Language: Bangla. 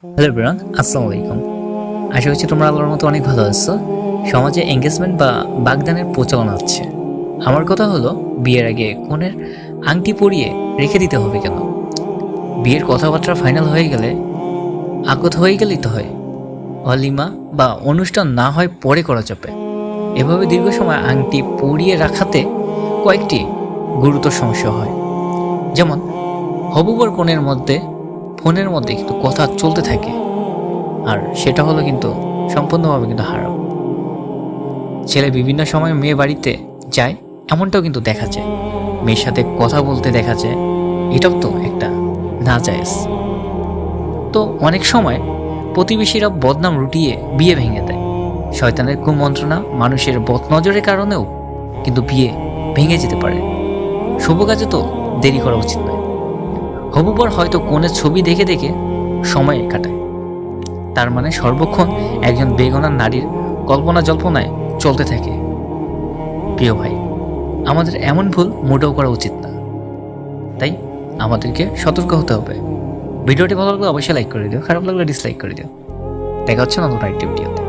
হ্যালো এভরিওয়ান, আসসালামু আলাইকুম। আশা করছি তোমরা আল্লাহর মতো অনেক ভালো আছো। সমাজে এঙ্গেজমেন্ট বা বাগদানের প্রচলন আছে। আমার কথা হলো, বিয়ের আগে কনের আংটি পরিয়ে রেখে দিতে হবে কেন? বিয়ের কথাবার্তা ফাইনাল হয়ে গেলে, আকদ হয়ে গেলেই তো হয়। অলিমা বা অনুষ্ঠান না হয় পরে করা যাবে। এভাবে দীর্ঘ সময় আংটি পরিয়ে রাখাতে কয়েকটি গুরুতর সমস্যা হয়। যেমন হবু বর কনের মধ্যে ফোনের মধ্যে কিন্তু কথা চলতে থাকে, আর সেটা হলো কিন্তু সম্পূর্ণভাবে কিন্তু হারাম। ছেলে বিভিন্ন সময় মেয়ে বাড়িতে যায়, এমনটাও কিন্তু দেখা যায়। মেয়ের সাথে কথা বলতে দেখা যায়, এটাও তো একটা নাজায়েজ। তো অনেক সময় প্রতিবেশীরা বদনাম রুটিয়ে বিয়ে ভেঙে দেয়। শয়তানের কুমন্ত্রণা, মানুষের বদনজরের কারণেও কিন্তু বিয়ে ভেঙে যেতে পারে। শুভ কাজে তো দেরি করা উচিত নয়। হবু বর হয়তো কনের ছবি দেখে দেখে সময় কাটায়, তার মানে সর্বক্ষণ একজন বেগনার নারীর কল্পনা জল্পনায় চলতে থাকে। প্রিয় ভাই, আমাদের এমন ভুল মোটেও করা উচিত না। তাই আমাদেরকে সতর্ক হতে হবে। ভিডিওটি ভালো লাগলে অবশ্যই লাইক করে দিও, খারাপ লাগলে ডিসলাইক করে দিও। দেখা হচ্ছে নতুন আরেকটি ভিডিওতে।